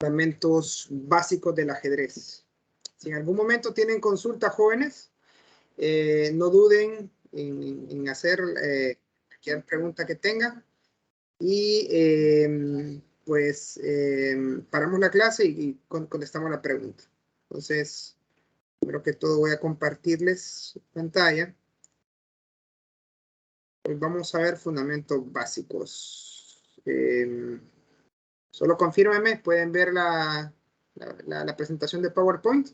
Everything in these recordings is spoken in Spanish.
fundamentos básicos del ajedrez. Si en algún momento tienen consulta, jóvenes, no duden en hacer cualquier pregunta que tengan. Y pues paramos la clase y contestamos la pregunta. Entonces, primero que todo voy a compartirles pantalla. Hoy vamos a ver fundamentos básicos. Solo confírmenme, pueden ver la presentación de PowerPoint.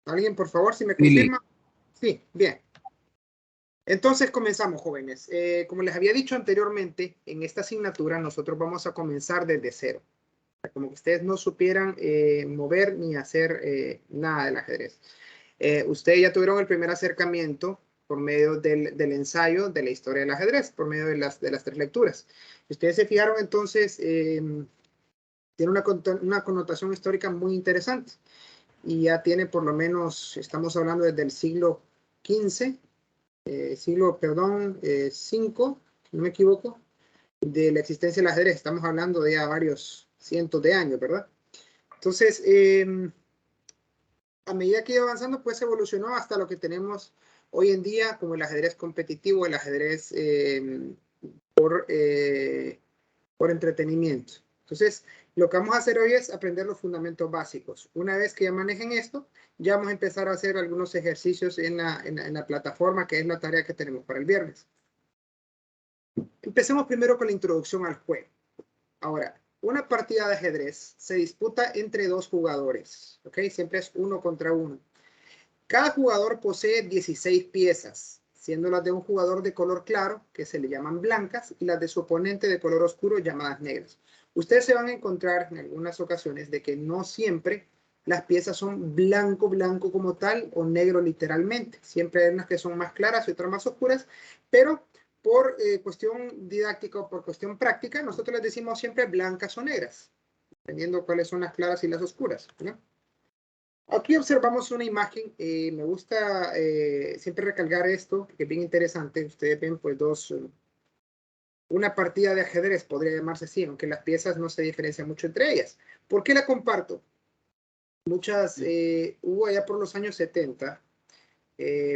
¿Alguien, por favor, si me confirma? Sí, bien. Entonces comenzamos, jóvenes. Como les había dicho anteriormente, en esta asignatura nosotros vamos a comenzar desde cero. Como que ustedes no supieran mover ni hacer nada del ajedrez. Ustedes ya tuvieron el primer acercamiento por medio del ensayo de la historia del ajedrez, por medio de las 3 lecturas. Ustedes se fijaron, entonces, tiene una connotación histórica muy interesante. Y ya tiene por lo menos, estamos hablando desde el siglo XV, V, no me equivoco, de la existencia del ajedrez. Estamos hablando de ya varios cientos de años, ¿verdad? Entonces, a medida que iba avanzando, pues evolucionó hasta lo que tenemos hoy en día como el ajedrez competitivo, el ajedrez por entretenimiento. Entonces, lo que vamos a hacer hoy es aprender los fundamentos básicos. Una vez que ya manejen esto, ya vamos a empezar a hacer algunos ejercicios en la plataforma, que es la tarea que tenemos para el viernes. Empecemos primero con la introducción al juego. Ahora, una partida de ajedrez se disputa entre 2 jugadores, ¿ok? Siempre es 1 contra 1. Cada jugador posee 16 piezas, siendo las de un jugador de color claro, que se le llaman blancas, y las de su oponente de color oscuro, llamadas negras. Ustedes se van a encontrar en algunas ocasiones de que no siempre las piezas son blanco, blanco como tal, o negro literalmente. Siempre hay unas que son más claras y otras más oscuras, pero por cuestión didáctica o por cuestión práctica, nosotros les decimos siempre blancas o negras, dependiendo cuáles son las claras y las oscuras, ¿no? Aquí observamos una imagen, me gusta siempre recalcar esto, que es bien interesante. Ustedes ven pues una partida de ajedrez, podría llamarse así, aunque las piezas no se diferencian mucho entre ellas. ¿Por qué la comparto? Hubo allá por los años 70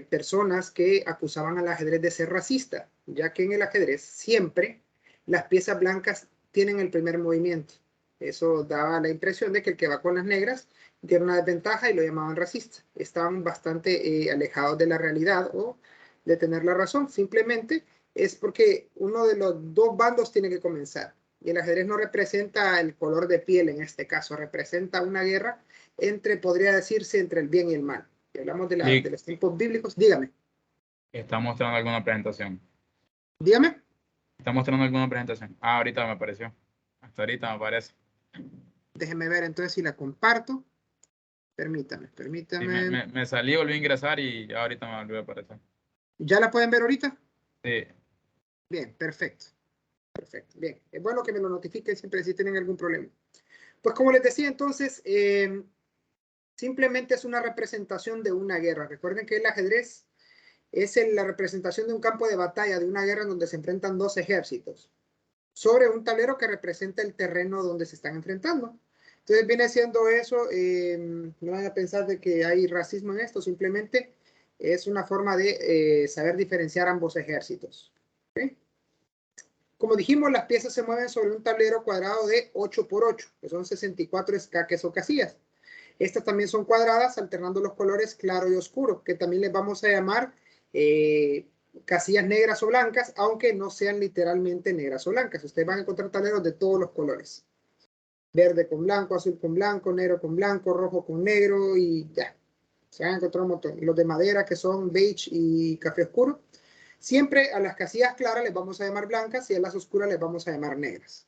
personas que acusaban al ajedrez de ser racista, ya que en el ajedrez siempre las piezas blancas tienen el primer movimiento. Eso daba la impresión de que el que va con las negras tiene una desventaja y lo llamaban racista. Estaban bastante alejados de la realidad o de tener la razón. Simplemente es porque uno de los 2 bandos tiene que comenzar. Y el ajedrez no representa el color de piel en este caso, representa una guerra entre, podría decirse, entre el bien y el mal. Si hablamos de los tiempos bíblicos, dígame. ¿Está mostrando alguna presentación? Dígame. ¿Está mostrando alguna presentación? Ah, ahorita me apareció. Hasta ahorita me aparece. Déjeme ver entonces si la comparto. Permítame. Sí, me salí, volví a ingresar y ahorita me volvió a aparecer. ¿Ya la pueden ver ahorita? Sí. Bien, perfecto. Perfecto, bien. Es bueno que me lo notifiquen siempre si tienen algún problema. Pues como les decía entonces, simplemente es una representación de una guerra. Recuerden que el ajedrez es la representación de un campo de batalla, de una guerra en donde se enfrentan 2 ejércitos sobre un tablero que representa el terreno donde se están enfrentando. Entonces viene siendo eso, no van a pensar de que hay racismo en esto, simplemente es una forma de saber diferenciar ambos ejércitos. ¿Okay? Como dijimos, las piezas se mueven sobre un tablero cuadrado de 8 por 8, que son 64 escaques o casillas. Estas también son cuadradas, alternando los colores claro y oscuro, que también les vamos a llamar casillas negras o blancas, aunque no sean literalmente negras o blancas. Ustedes van a encontrar tableros de todos los colores. Verde con blanco, azul con blanco, negro con blanco, rojo con negro y ya. Se van a encontrar un montón. Los de madera que son beige y café oscuro. Siempre a las casillas claras les vamos a llamar blancas y a las oscuras les vamos a llamar negras.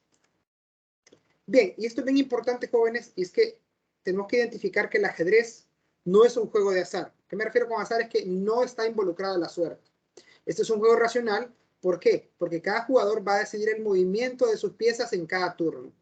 Bien, y esto es bien importante, jóvenes, y es que tenemos que identificar que el ajedrez no es un juego de azar. ¿Qué me refiero con azar? Es que no está involucrada la suerte. Este es un juego racional. ¿Por qué? Porque cada jugador va a decidir el movimiento de sus piezas en cada turno.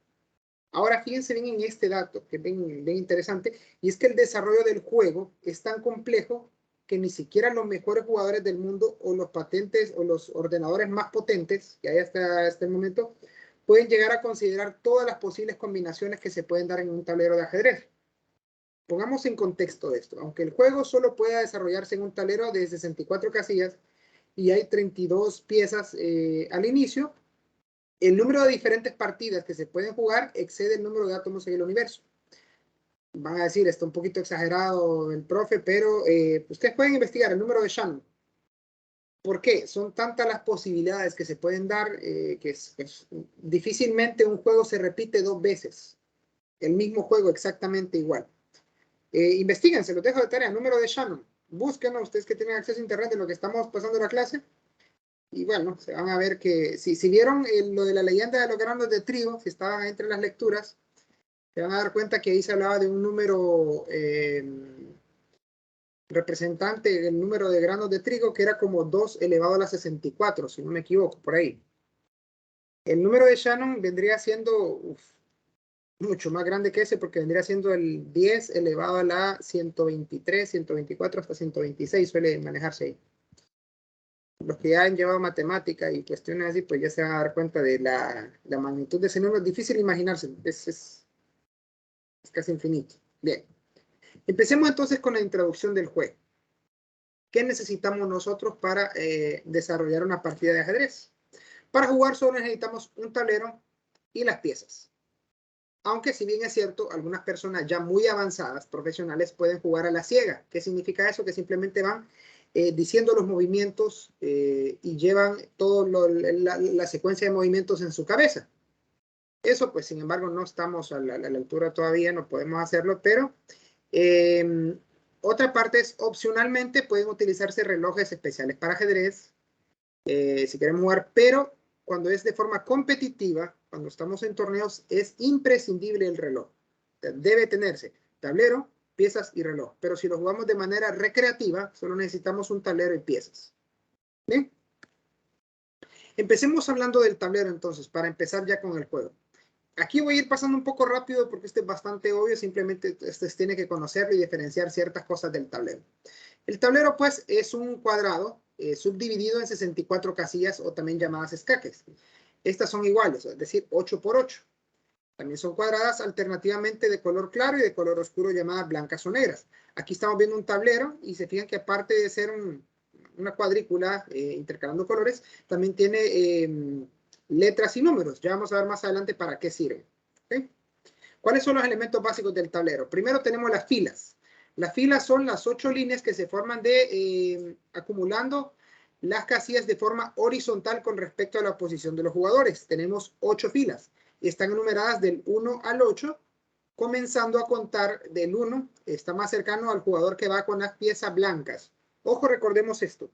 Ahora fíjense bien en este dato, que es bien interesante, y es que el desarrollo del juego es tan complejo que ni siquiera los mejores jugadores del mundo o los patentes o los ordenadores más potentes que hay hasta este momento pueden llegar a considerar todas las posibles combinaciones que se pueden dar en un tablero de ajedrez. Pongamos en contexto esto. Aunque el juego solo pueda desarrollarse en un tablero de 64 casillas y hay 32 piezas al inicio, el número de diferentes partidas que se pueden jugar excede el número de átomos en el universo. Van a decir, está un poquito exagerado el profe, pero ustedes pueden investigar el número de Shannon. ¿Por qué? Son tantas las posibilidades que se pueden dar que difícilmente un juego se repite dos veces. El mismo juego exactamente igual. Investiguen, se los dejo de tarea, número de Shannon. Búsquenlo, ustedes que tienen acceso a internet de lo que estamos pasando en la clase. Y bueno, se van a ver que si vieron lo de la leyenda de los granos de trigo, si estaban entre las lecturas, se van a dar cuenta que ahí se hablaba de un número representante, el número de granos de trigo, que era como 2 elevado a la 64, si no me equivoco, por ahí. El número de Shannon vendría siendo mucho más grande que ese, porque vendría siendo el 10 elevado a la 123, 124 hasta 126, suele manejarse ahí. Los que ya han llevado matemática y cuestiones así, pues ya se van a dar cuenta de la magnitud de ese número. Es difícil imaginarse, es casi infinito. Bien, empecemos entonces con la introducción del juego. ¿Qué necesitamos nosotros para desarrollar una partida de ajedrez? Para jugar solo necesitamos un tablero y las piezas. Aunque si bien es cierto, algunas personas ya muy avanzadas, profesionales, pueden jugar a la ciega. ¿Qué significa eso? Que simplemente van diciendo los movimientos y llevan toda la secuencia de movimientos en su cabeza. Eso, pues, sin embargo, no estamos a la altura todavía, no podemos hacerlo, pero otra parte es, opcionalmente, pueden utilizarse relojes especiales para ajedrez, si queremos jugar, pero cuando es de forma competitiva, cuando estamos en torneos, es imprescindible el reloj. Debe tenerse tablero, piezas y reloj. Pero si lo jugamos de manera recreativa, solo necesitamos un tablero y piezas. ¿Bien? Empecemos hablando del tablero entonces, para empezar ya con el juego. Aquí voy a ir pasando un poco rápido porque este es bastante obvio, simplemente ustedes tienen que conocerlo y diferenciar ciertas cosas del tablero. El tablero, pues, es un cuadrado subdividido en 64 casillas o también llamadas escaques. Estas son iguales, es decir, 8 por 8. También son cuadradas alternativamente de color claro y de color oscuro llamadas blancas o negras. Aquí estamos viendo un tablero y se fijan que aparte de ser una cuadrícula intercalando colores, también tiene letras y números. Ya vamos a ver más adelante para qué sirven. ¿Okay? ¿Cuáles son los elementos básicos del tablero? Primero tenemos las filas. Las filas son las 8 líneas que se forman acumulando las casillas de forma horizontal con respecto a la posición de los jugadores. Tenemos 8 filas. Están enumeradas del 1 al 8, comenzando a contar del 1, está más cercano al jugador que va con las piezas blancas. Ojo, recordemos esto.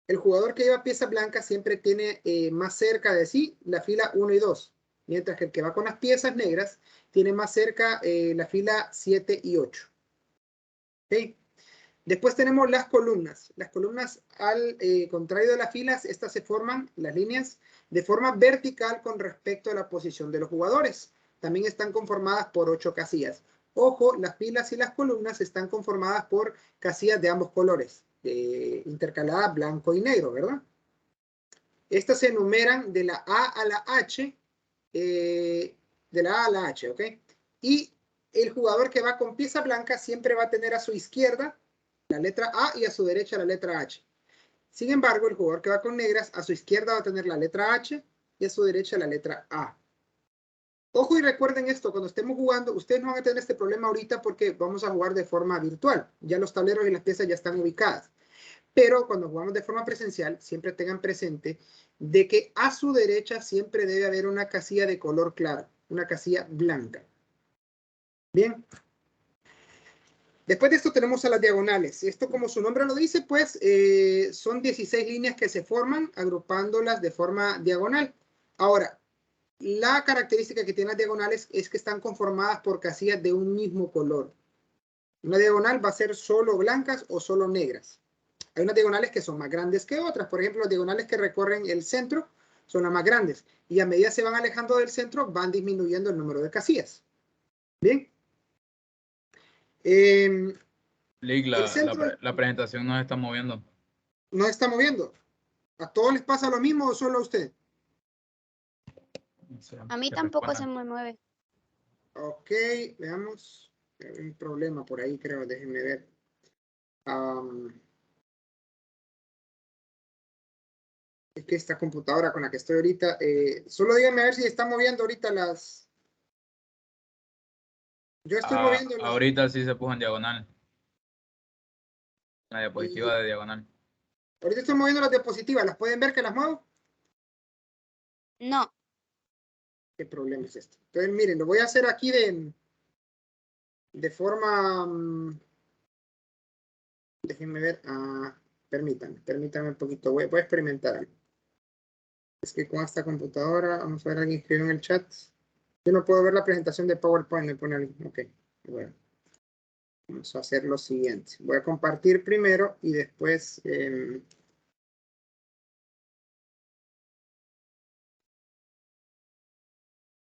El jugador que lleva piezas blancas siempre tiene más cerca de sí la fila 1 y 2, mientras que el que va con las piezas negras tiene más cerca la fila 7 y 8. ¿Okay? Después tenemos las columnas. Las columnas, al contrario de las filas, estas se forman, las líneas, de forma vertical con respecto a la posición de los jugadores. También están conformadas por 8 casillas. Ojo, las filas y las columnas están conformadas por casillas de ambos colores, intercaladas blanco y negro, ¿verdad? Estas se enumeran de la A a la H, ¿ok? Y el jugador que va con pieza blanca siempre va a tener a su izquierda la letra A y a su derecha la letra H. Sin embargo, el jugador que va con negras, a su izquierda va a tener la letra H y a su derecha la letra A. Ojo y recuerden esto, cuando estemos jugando, ustedes no van a tener este problema ahorita porque vamos a jugar de forma virtual. Ya los tableros y las piezas ya están ubicadas. Pero cuando jugamos de forma presencial, siempre tengan presente de que a su derecha siempre debe haber una casilla de color claro, una casilla blanca. Bien. Después de esto tenemos a las diagonales. Esto, como su nombre lo dice, pues son 16 líneas que se forman agrupándolas de forma diagonal. Ahora, la característica que tienen las diagonales es que están conformadas por casillas de un mismo color. Una diagonal va a ser solo blancas o solo negras. Hay unas diagonales que son más grandes que otras. Por ejemplo, las diagonales que recorren el centro son las más grandes. Y a medida que se van alejando del centro, van disminuyendo el número de casillas. Bien. Lick, El centro la presentación no se está moviendo. no está moviendo. ¿A todos les pasa lo mismo o solo a usted? No sé, A mí que tampoco se respondan. me mueve. Ok, veamos. Hay un problema por ahí, creo. Déjenme ver. Es que esta computadora con la que estoy ahorita, solo díganme a ver si está moviendo ahorita las... Yo estoy moviendo las... Ahorita sí se puso en diagonal. La diapositiva Y de diagonal. ahorita estoy moviendo las diapositivas. ¿Las pueden ver que las muevo? No. ¿Qué problema es este? Entonces, miren, lo voy a hacer aquí de forma... déjenme ver. Permítanme un poquito. Voy a experimentar algo. Es que con esta computadora, vamos a ver, alguien escribió en el chat. Yo no puedo ver la presentación de PowerPoint, me pone alguien. Ok, bueno. Vamos a hacer lo siguiente. Voy a compartir primero y después... un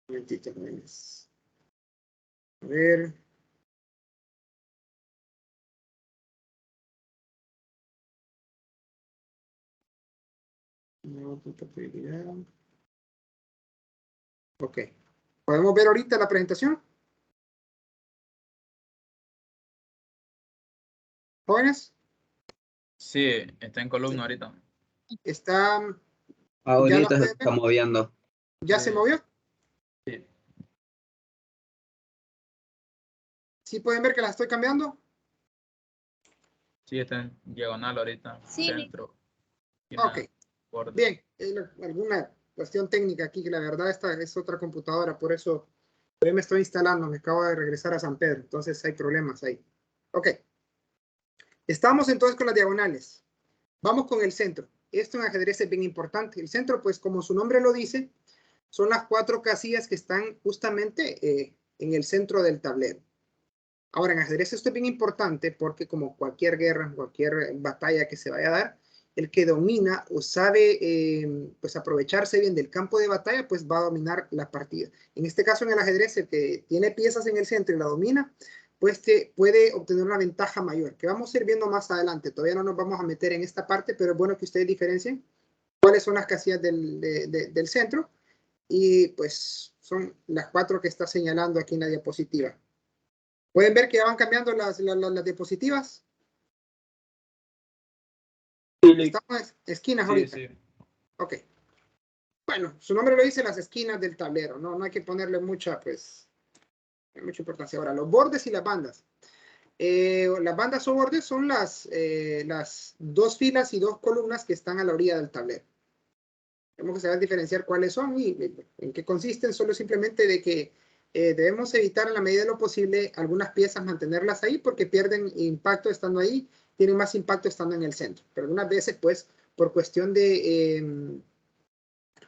momentito, jóvenes. A ver. No, punto prioridad. Ok. ¿Podemos ver ahorita la presentación? ¿Jóvenes? Sí, está en columna ahorita. Está... ¿Ya la Ahorita se pueden está ver? moviendo. ¿Ya se movió? Sí. ¿Sí pueden ver que la estoy cambiando? Sí, está en diagonal ahorita. Sí. Centro. Ok. Borde. Bien. Alguna cuestión técnica aquí, que la verdad esta es otra computadora, por eso todavía me estoy instalando, me acabo de regresar a San Pedro, entonces hay problemas ahí. Ok. Estamos entonces con las diagonales. Vamos con el centro. Esto en ajedrez es bien importante. El centro, pues como su nombre lo dice, son las 4 casillas que están justamente en el centro del tablero. Ahora, en ajedrez esto es bien importante porque como cualquier guerra, cualquier batalla que se vaya a dar, el que domina o sabe pues aprovecharse bien del campo de batalla, pues va a dominar la partida. En este caso, en el ajedrez, el que tiene piezas en el centro y la domina, pues puede obtener una ventaja mayor, que vamos a ir viendo más adelante. Todavía no nos vamos a meter en esta parte, pero es bueno que ustedes diferencien cuáles son las casillas del centro y pues son las 4 que está señalando aquí en la diapositiva. ¿Pueden ver que ya van cambiando las diapositivas? Estamos en esquinas Sí, ahorita. sí. Ok. Bueno, su nombre lo dice, las esquinas del tablero. No hay que ponerle mucha importancia. Ahora, los bordes y las bandas. Las bandas o bordes son las 2 filas y 2 columnas que están a la orilla del tablero. Tenemos que saber diferenciar cuáles son y en qué consisten. Solo simplemente de que debemos evitar en la medida de lo posible algunas piezas mantenerlas ahí porque pierden impacto estando ahí, tienen más impacto estando en el centro. Pero algunas veces, pues, por cuestión de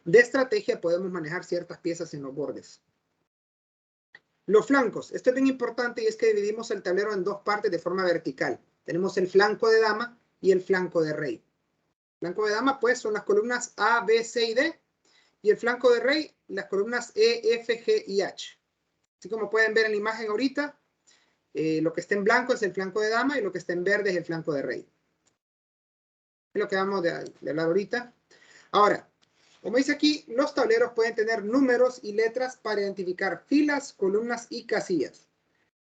estrategia podemos manejar ciertas piezas en los bordes. Los flancos. Esto es bien importante y es que dividimos el tablero en 2 partes de forma vertical. Tenemos el flanco de dama y el flanco de rey. El flanco de dama, pues, son las columnas A, B, C y D. Y el flanco de rey, las columnas E, F, G y H. Así como pueden ver en la imagen ahorita, lo que está en blanco es el flanco de dama y lo que está en verde es el flanco de rey. Es lo que vamos de hablar ahorita. Ahora, como dice aquí, los tableros pueden tener números y letras para identificar filas, columnas y casillas,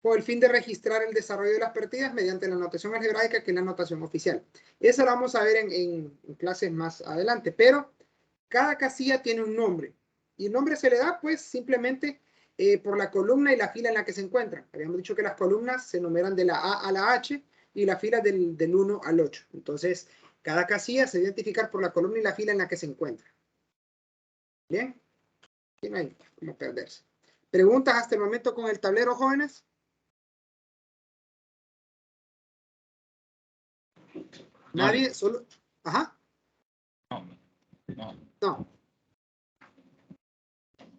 con el fin de registrar el desarrollo de las partidas mediante la notación algebraica, que es la notación oficial. Eso lo vamos a ver en clases más adelante, pero cada casilla tiene un nombre. Y el nombre se le da, pues, simplemente por la columna y la fila en la que se encuentran. Habíamos dicho que las columnas se numeran de la A a la H y la fila del 1 al 8. Entonces, cada casilla se identifica por la columna y la fila en la que se encuentra. Bien, aquí no hay cómo perderse. ¿Preguntas hasta el momento con el tablero, jóvenes? Nadie, No, solo... Ajá. no. No.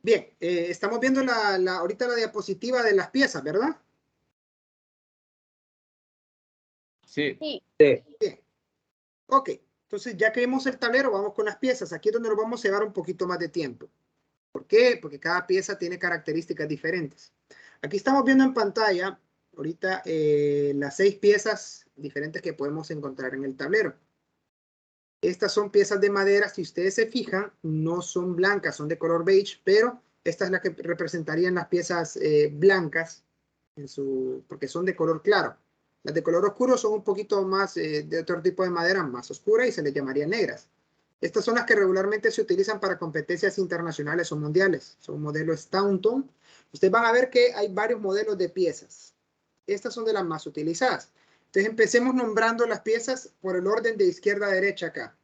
Bien, estamos viendo ahorita la diapositiva de las piezas, ¿verdad? Sí. Sí. Bien. Ok, entonces ya que vimos el tablero, vamos con las piezas. Aquí es donde nos vamos a llevar un poquito más de tiempo. ¿Por qué? Porque cada pieza tiene características diferentes. Aquí estamos viendo en pantalla ahorita las 6 piezas diferentes que podemos encontrar en el tablero. Estas son piezas de madera, si ustedes se fijan, no son blancas, son de color beige, pero esta es la que representarían las piezas blancas, porque son de color claro. Las de color oscuro son un poquito más de otro tipo de madera, más oscura, y se les llamaría negras. Estas son las que regularmente se utilizan para competencias internacionales o mundiales. Son modelos Staunton. Ustedes van a ver que hay varios modelos de piezas. Estas son de las más utilizadas. Entonces empecemos nombrando las piezas por el orden de izquierda a derecha acá.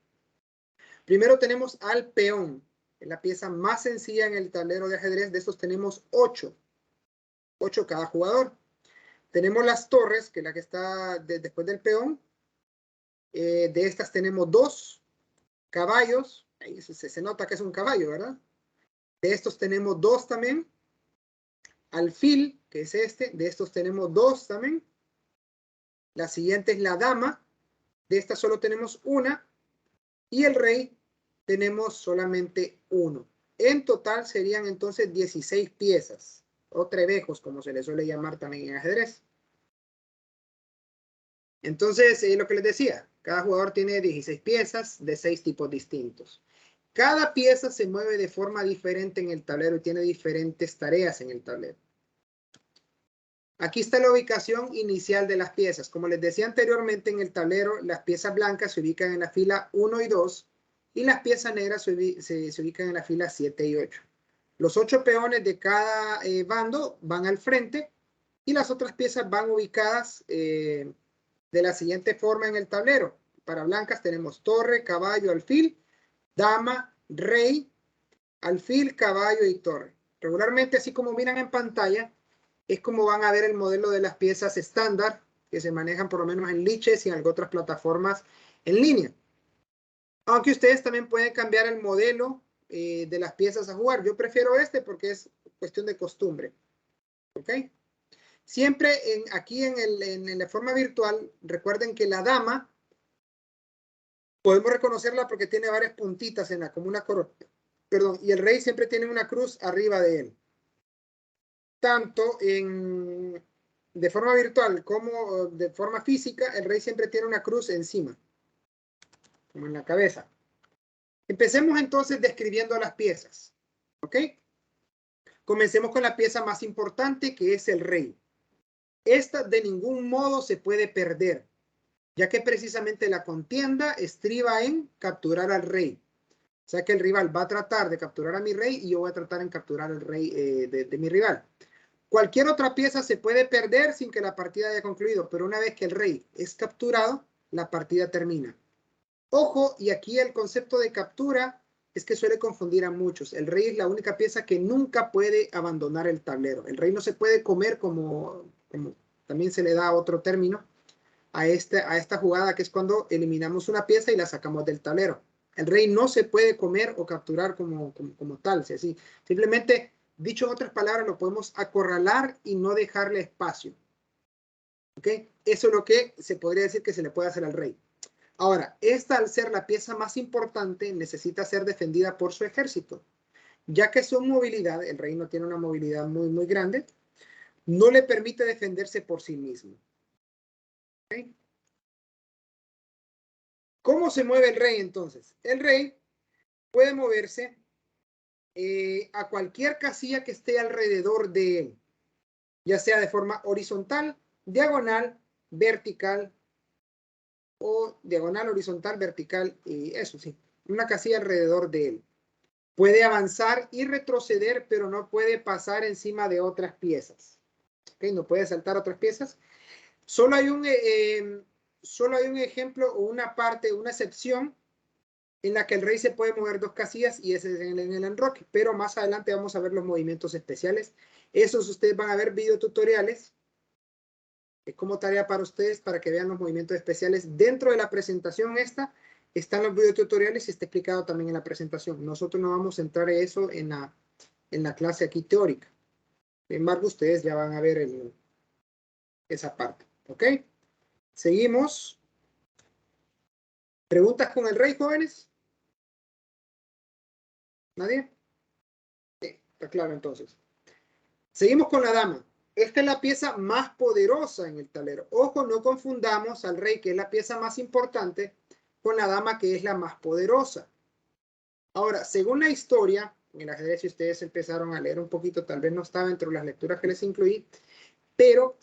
Primero tenemos al peón, es la pieza más sencilla en el tablero de ajedrez. De estos tenemos 8. 8 cada jugador. Tenemos las torres, que es la que está después del peón. De estas tenemos 2. Caballos, ahí se nota que es un caballo, ¿verdad? De estos tenemos 2 también. Alfil, que es este, de estos tenemos 2 también. La siguiente es la dama, de esta solo tenemos 1. Y el rey tenemos solamente 1. En total serían entonces 16 piezas, o trebejos, como se les suele llamar también en ajedrez. Entonces, lo que les decía, cada jugador tiene 16 piezas de 6 tipos distintos. Cada pieza se mueve de forma diferente en el tablero y tiene diferentes tareas en el tablero. Aquí está la ubicación inicial de las piezas. Como les decía anteriormente, en el tablero las piezas blancas se ubican en la fila 1 y 2 y las piezas negras se ubican en la fila 7 y 8. Los 8 peones de cada bando van al frente y las otras piezas van ubicadas de la siguiente forma en el tablero. Para blancas tenemos torre, caballo, alfil, dama, rey, alfil, caballo y torre. Regularmente, así como miran en pantalla, es como van a ver el modelo de las piezas estándar que se manejan por lo menos en Lichess y en algunas otras plataformas en línea. Aunque ustedes también pueden cambiar el modelo de las piezas a jugar. Yo prefiero este porque es cuestión de costumbre. ¿Ok? Siempre aquí en la forma virtual, recuerden que la dama podemos reconocerla porque tiene varias puntitas como una corona. Perdón, y el rey siempre tiene una cruz arriba de él. Tanto de forma virtual como de forma física, el rey siempre tiene una cruz encima, como en la cabeza. Empecemos entonces describiendo las piezas. ¿Ok? Comencemos con la pieza más importante, que es el rey. Esta de ningún modo se puede perder, ya que precisamente la contienda estriba en capturar al rey. O sea que el rival va a tratar de capturar a mi rey y yo voy a tratar en capturar al rey de mi rival. Cualquier otra pieza se puede perder sin que la partida haya concluido, pero una vez que el rey es capturado, la partida termina. Ojo, y aquí el concepto de captura es que suele confundir a muchos. El rey es la única pieza que nunca puede abandonar el tablero. El rey no se puede comer como también se le da otro término a esta jugada, que es cuando eliminamos una pieza y la sacamos del tablero. El rey no se puede comer o capturar como tal. ¿Sí? Simplemente, dicho en otras palabras, lo podemos acorralar y no dejarle espacio. ¿Ok? Eso es lo que se podría decir que se le puede hacer al rey. Ahora, esta, al ser la pieza más importante, necesita ser defendida por su ejército, ya que su movilidad, el rey no tiene una movilidad muy, muy grande, no le permite defenderse por sí mismo. ¿Okay? ¿Cómo se mueve el rey entonces? El rey puede moverse a cualquier casilla que esté alrededor de él, ya sea de forma horizontal, diagonal, vertical, o diagonal, horizontal, vertical, y eso sí, una casilla alrededor de él. Puede avanzar y retroceder, pero no puede pasar encima de otras piezas. ¿Okay? No puede saltar otras piezas. Solo hay un ejemplo o una parte, una excepción en la que el rey se puede mover 2 casillas y ese es en el enroque, pero más adelante vamos a ver los movimientos especiales. Esos ustedes van a ver videotutoriales como tarea para ustedes para que vean los movimientos especiales. Dentro de la presentación esta están los videotutoriales y está explicado también en la presentación. Nosotros no vamos a entrar en eso en la clase aquí teórica. Sin embargo, ustedes ya van a ver esa parte. ¿Ok? Seguimos. ¿Preguntas con el rey, jóvenes? ¿Nadie? Sí, está claro entonces. Seguimos con la dama. esta es la pieza más poderosa en el tablero. Ojo, no confundamos al rey, que es la pieza más importante, con la dama, que es la más poderosa. Ahora, según la historia, en el ajedrez, si ustedes empezaron a leer un poquito, tal vez no estaba entre las lecturas que les incluí, pero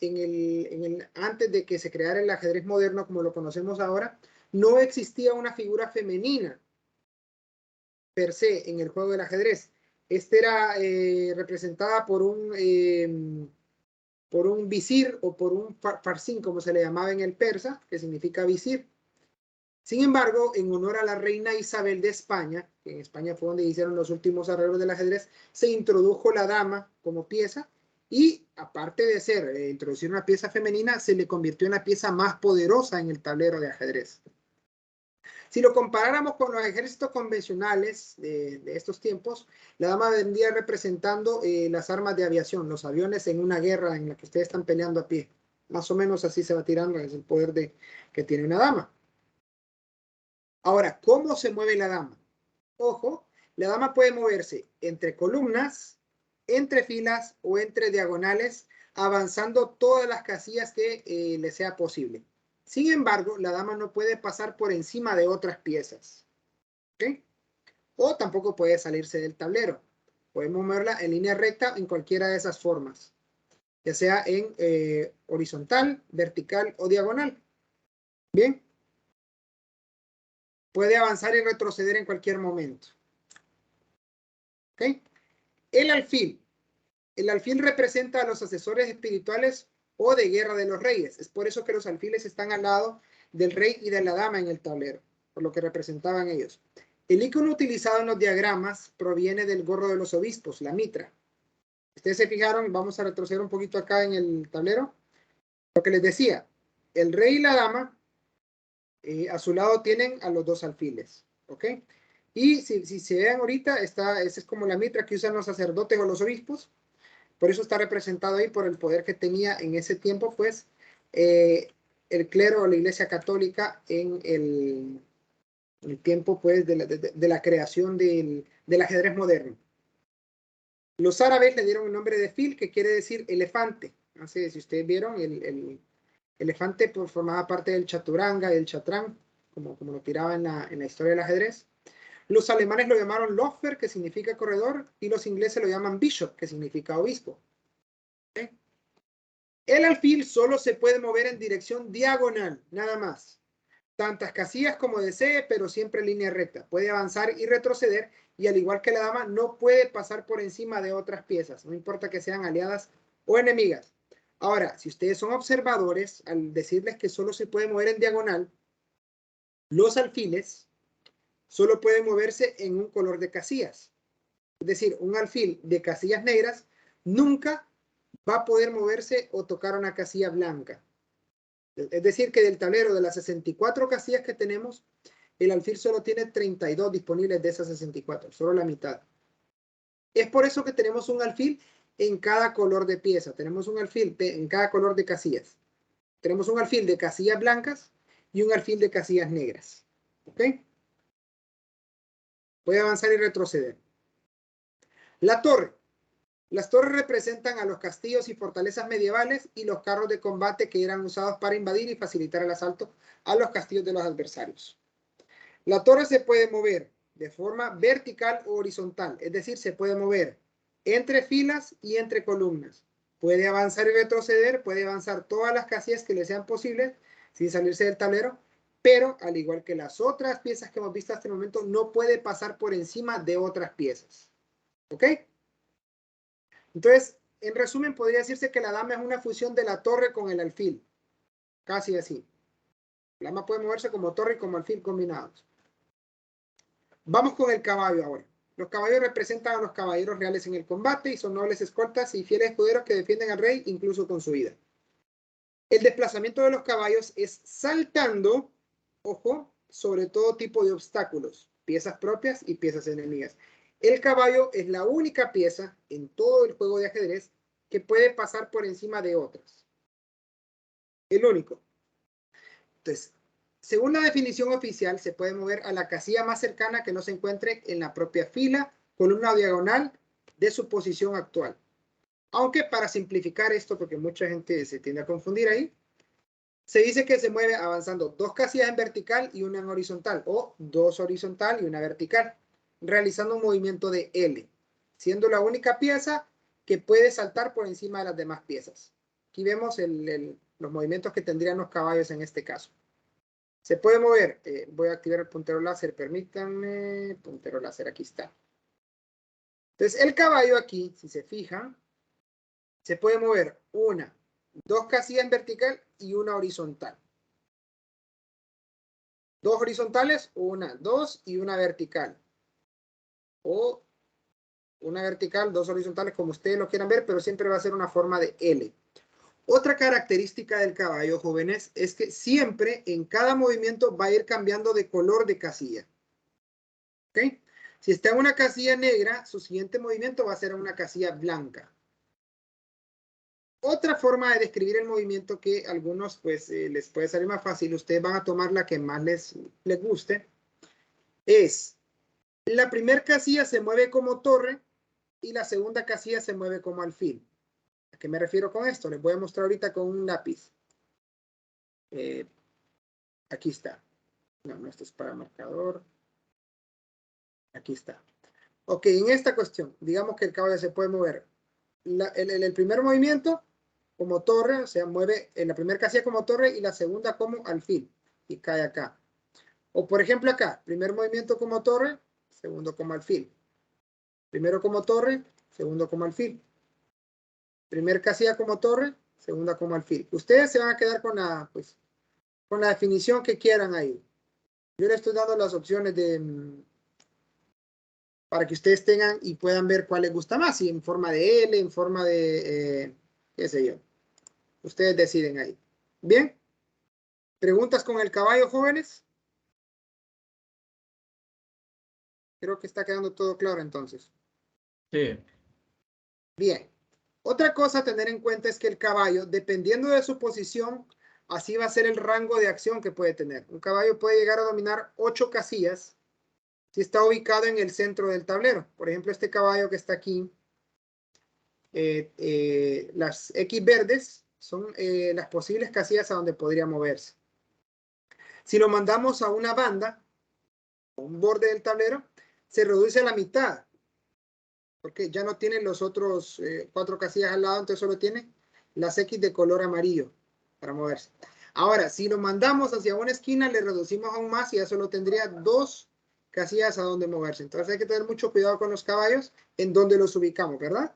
antes de que se creara el ajedrez moderno como lo conocemos ahora, no existía una figura femenina per se en el juego del ajedrez. Esta era representada por un visir o por un farsín, como se le llamaba en el persa, que significa visir. Sin embargo, en honor a la reina Isabel de España, que en España fue donde hicieron los últimos arreglos del ajedrez, se introdujo la dama como pieza y, aparte de ser introducir una pieza femenina, se le convirtió en la pieza más poderosa en el tablero de ajedrez. Si lo comparáramos con los ejércitos convencionales de estos tiempos, la dama vendría representando las armas de aviación, los aviones en una guerra en la que ustedes están peleando a pie. Más o menos así se va tirando, es el poder que tiene una dama. Ahora, ¿cómo se mueve la dama? Ojo, la dama puede moverse entre columnas, entre filas o entre diagonales, avanzando todas las casillas que le sea posible. Sin embargo, la dama no puede pasar por encima de otras piezas. ¿Ok? O tampoco puede salirse del tablero. Podemos moverla en línea recta en cualquiera de esas formas, ya sea en horizontal, vertical o diagonal. Bien. Puede avanzar y retroceder en cualquier momento. ¿Ok? El alfil. El alfil representa a los asesores espirituales o de guerra de los reyes. Es por eso que los alfiles están al lado del rey y de la dama en el tablero, por lo que representaban ellos. El icono utilizado en los diagramas proviene del gorro de los obispos, la mitra. Ustedes se fijaron, vamos a retroceder un poquito acá en el tablero. Lo que les decía, el rey y la dama a su lado tienen a los dos alfiles. ¿Ok? Y si se vean ahorita, esa es como la mitra que usan los sacerdotes o los obispos. Por eso está representado ahí por el poder que tenía en ese tiempo, pues, el clero o la iglesia católica en el tiempo, pues, de la creación del ajedrez moderno. Los árabes le dieron el nombre de fil, que quiere decir elefante. Así, si ustedes vieron, el elefante pues, formaba parte del chaturanga y el chatrán, como lo tiraba en la historia del ajedrez. Los alemanes lo llamaron Läufer, que significa corredor, y los ingleses lo llaman Bishop, que significa obispo. ¿Okay? El alfil solo se puede mover en dirección diagonal, nada más. Tantas casillas como desee, pero siempre en línea recta. Puede avanzar y retroceder, y al igual que la dama, no puede pasar por encima de otras piezas, no importa que sean aliadas o enemigas. Ahora, si ustedes son observadores, al decirles que solo se puede mover en diagonal, los alfiles solo pueden moverse en un color de casillas. Es decir, un alfil de casillas negras nunca va a poder moverse o tocar una casilla blanca. Es decir, que del tablero de las 64 casillas que tenemos, el alfil solo tiene 32 disponibles de esas 64, solo la mitad. Es por eso que tenemos un alfil en cada color de pieza. Tenemos un alfil en cada color de casillas. Tenemos un alfil de casillas blancas y un alfil de casillas negras. ¿Ok? Voy a avanzar y retroceder. La torre. Las torres representan a los castillos y fortalezas medievales y los carros de combate que eran usados para invadir y facilitar el asalto a los castillos de los adversarios. La torre se puede mover de forma vertical o horizontal, es decir, se puede mover entre filas y entre columnas. Puede avanzar y retroceder, puede avanzar todas las casillas que le sean posibles sin salirse del tablero, pero al igual que las otras piezas que hemos visto hasta el momento, no puede pasar por encima de otras piezas. ¿Ok? Entonces, en resumen, podría decirse que la dama es una fusión de la torre con el alfil. Casi así. La dama puede moverse como torre y como alfil combinados. Vamos con el caballo ahora. Los caballos representan a los caballeros reales en el combate y son nobles escoltas y fieles escuderos que defienden al rey incluso con su vida. El desplazamiento de los caballos es saltando, ojo, sobre todo tipo de obstáculos, piezas propias y piezas enemigas. El caballo es la única pieza en todo el juego de ajedrez que puede pasar por encima de otras. El único. Entonces, según la definición oficial, se puede mover a la casilla más cercana que no se encuentre en la propia fila, columna o diagonal de su posición actual. Aunque para simplificar esto, porque mucha gente se tiende a confundir ahí, se dice que se mueve avanzando 2 casillas en vertical y una en horizontal, o 2 horizontal y una vertical, realizando un movimiento de L, siendo la única pieza que puede saltar por encima de las demás piezas. Aquí vemos los movimientos que tendrían los caballos en este caso. Se puede mover, voy a activar el puntero láser, permítanme, puntero láser, aquí está. Entonces el caballo aquí, si se fijan, se puede mover 2 casillas en vertical y una horizontal. 2 horizontales, 1, 2 y una vertical. O una vertical, 2 horizontales, como ustedes lo quieran ver, pero siempre va a ser una forma de L. Otra característica del caballo, jóvenes, es que siempre en cada movimiento va a ir cambiando de color de casilla. ¿Ok? Si está en una casilla negra, su siguiente movimiento va a ser en una casilla blanca. Otra forma de describir el movimiento que a algunos pues les puede salir más fácil, ustedes van a tomar la que más les guste, es la primera casilla se mueve como torre y la segunda casilla se mueve como alfil. ¿A qué me refiero con esto? Les voy a mostrar ahorita con un lápiz. Aquí está. No, esto es para marcador. Aquí está. Ok, en esta cuestión, digamos que el caballo se puede mover. El primer movimiento como torre, o sea, mueve en la primera casilla como torre y la segunda como alfil. Y cae acá. O por ejemplo acá, primer movimiento como torre, segundo como alfil. Primero como torre, segundo como alfil. Primer casilla como torre, segunda como alfil. Ustedes se van a quedar con la definición que quieran ahí. Yo les estoy dando las opciones para que ustedes tengan y puedan ver cuál les gusta más, si en forma de L, en forma de, qué sé yo. Ustedes deciden ahí. Bien. ¿Preguntas con el caballo, jóvenes? Creo que está quedando todo claro entonces. Sí. Bien. Otra cosa a tener en cuenta es que el caballo, dependiendo de su posición, así va a ser el rango de acción que puede tener. Un caballo puede llegar a dominar 8 casillas si está ubicado en el centro del tablero. Por ejemplo, este caballo que está aquí, las X verdes son las posibles casillas a donde podría moverse. Si lo mandamos a una banda, a un borde del tablero, se reduce a la mitad, porque ya no tiene los otros 4 casillas al lado, entonces solo tiene las X de color amarillo para moverse. Ahora, si lo mandamos hacia una esquina, le reducimos aún más y ya solo tendría 2 casillas a donde moverse. Entonces hay que tener mucho cuidado con los caballos en donde los ubicamos, ¿verdad?